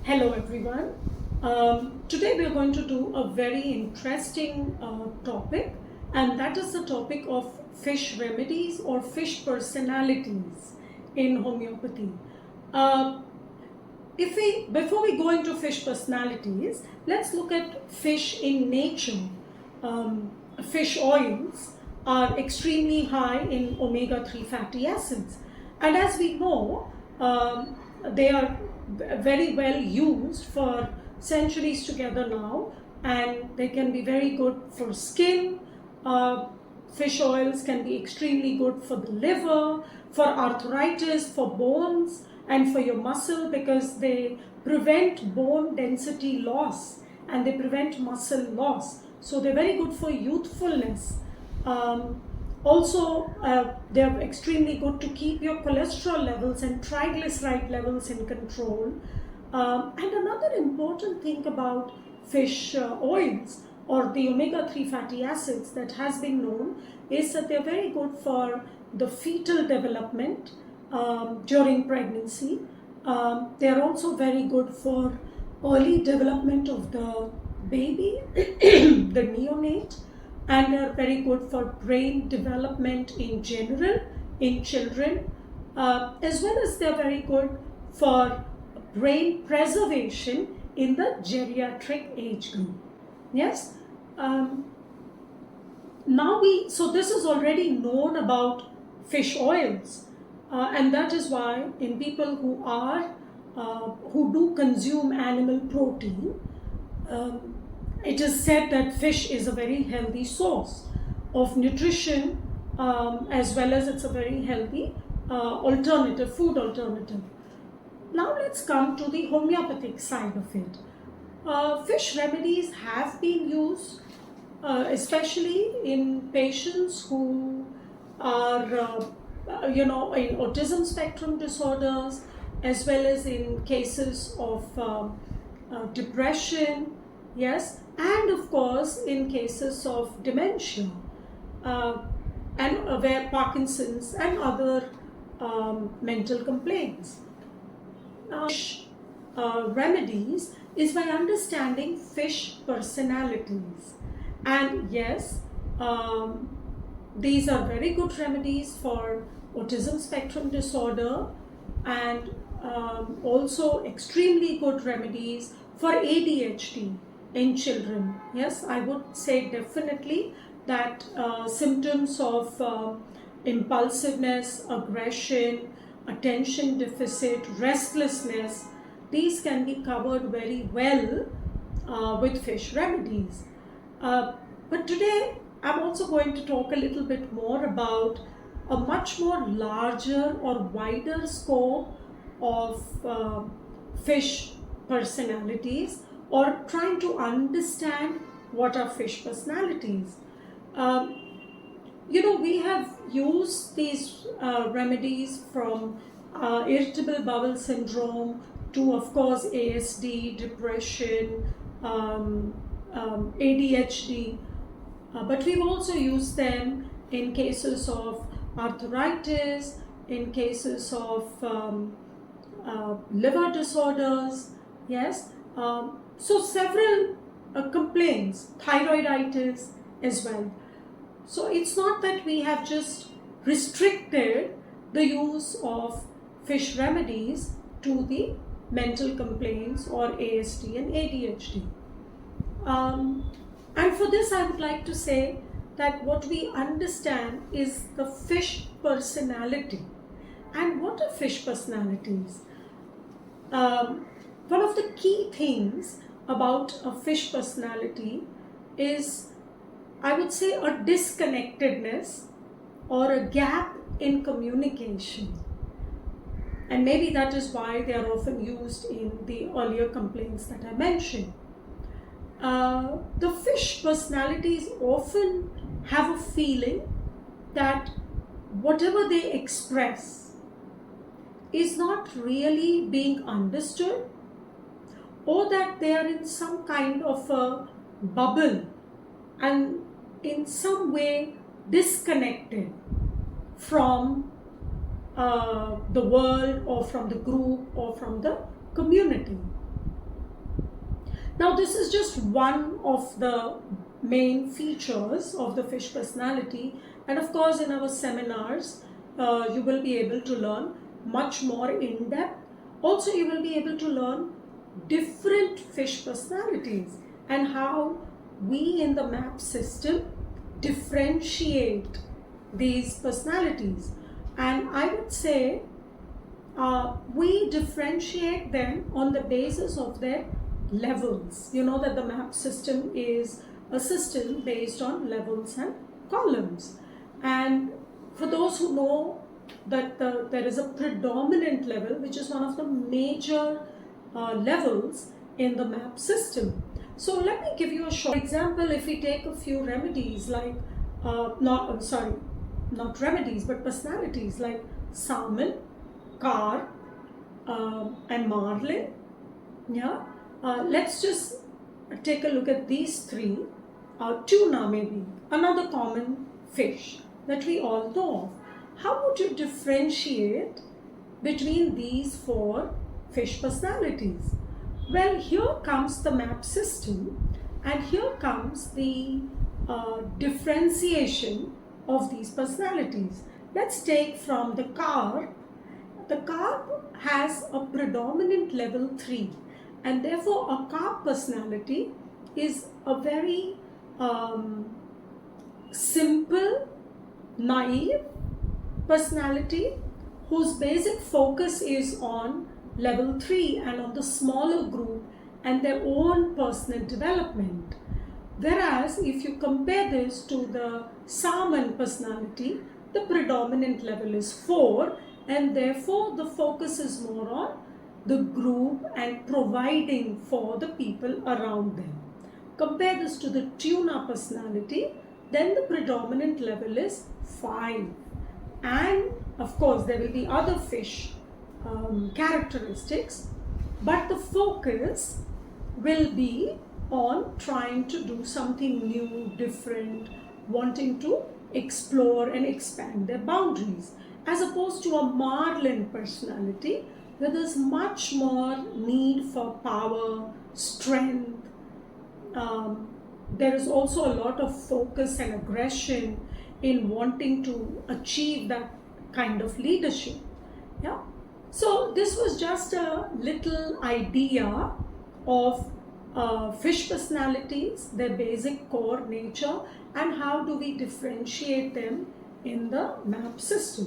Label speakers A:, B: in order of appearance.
A: Hello everyone. Today we are going to do a very interesting topic, and that is the topic of fish remedies or fish personalities in homeopathy. Uh, Before we go into fish personalities, let's look at fish in nature. Fish oils are extremely high in omega-3 fatty acids, and as we know, they are very well used for centuries together now, and they can be very good for skin. Fish oils can be extremely good for the liver, for arthritis, for bones, and for your muscle, because they prevent bone density loss and they prevent muscle loss. So they're very good for youthfulness. They are extremely good to keep your cholesterol levels and triglyceride levels in control. And another important thing about fish oils or the omega-3 fatty acids that has been known is that they're very good for the fetal development during pregnancy. They are also very good for early development of the baby, the neonate, and they are very good for brain development in general in children, as well as they are very good for brain preservation in the geriatric age group. Yes. So this is already known about fish oils, and that is why in people who do consume animal protein, it is said that fish is a very healthy source of nutrition, as well as it's a very healthy food alternative. Now let's come to the homeopathic side of it. Fish remedies have been used, especially in patients who are, in autism spectrum disorders, as well as in cases of depression, yes, and of course in cases of dementia, and where Parkinson's and other mental complaints. Remedies is by understanding fish personalities, and yes, these are very good remedies for autism spectrum disorder, and also extremely good remedies for ADHD in children. Yes, I would say definitely that symptoms of impulsiveness, aggression, attention deficit, restlessness, these can be covered very well with fish remedies. But today I'm also going to talk a little bit more about a much more larger or wider scope of fish personalities, or trying to understand what are fish personalities. We have used these remedies from irritable bowel syndrome to, of course, ASD, depression, ADHD, but we've also used them in cases of arthritis, in cases of liver disorders, yes. So several complaints, thyroiditis as well. So it's not that we have just restricted the use of fish remedies to the mental complaints or ASD and ADHD. And for this I would like to say that what we understand is the fish personality. And what are fish personalities? One of the key things about a fish personality is, I would say, a disconnectedness or a gap in communication. And maybe that is why they are often used in the earlier complaints that I mentioned. The fish personalities often have a feeling that whatever they express is not really being understood, or that they are in some kind of a bubble and in some way disconnected from the world or from the group or from the community. Now, this is just one of the main features of the fish personality, and of course, in our seminars, you will be able to learn much more in depth. Also, you will be able to learn different fish personalities and how we in the MAP system differentiate these personalities. And I would say we differentiate them on the basis of their levels. You know that the MAP system is a system based on levels and columns. And for those who know that there is a predominant level, which is one of the major levels in the MAP system. So let me give you a short example. If we take a few remedies like, not remedies, but personalities like salmon, carp, and marlin. Yeah, let's just take a look at these three. Tuna maybe, another common fish that we all know of. How would you differentiate between these four fish personalities? Well, here comes the MAP system, and here comes the differentiation of these personalities. Let's take from the carp. The carp has a predominant level 3, and therefore a carp personality is a very simple, naive personality whose basic focus is on level 3 and on the smaller group and their own personal development. Whereas if you compare this to the salmon personality, the predominant level is 4, and therefore the focus is more on the group and providing for the people around them. Compare this to the tuna personality, then the predominant level is 5. And of course there will be other fish characteristics, but the focus will be on trying to do something new, different, wanting to explore and expand their boundaries, as opposed to a marlin personality where there's much more need for power, strength. There is also a lot of focus and aggression in wanting to achieve that kind of leadership. Yeah. So this was just a little idea of fish personalities, their basic core nature, and how do we differentiate them in the MAP system.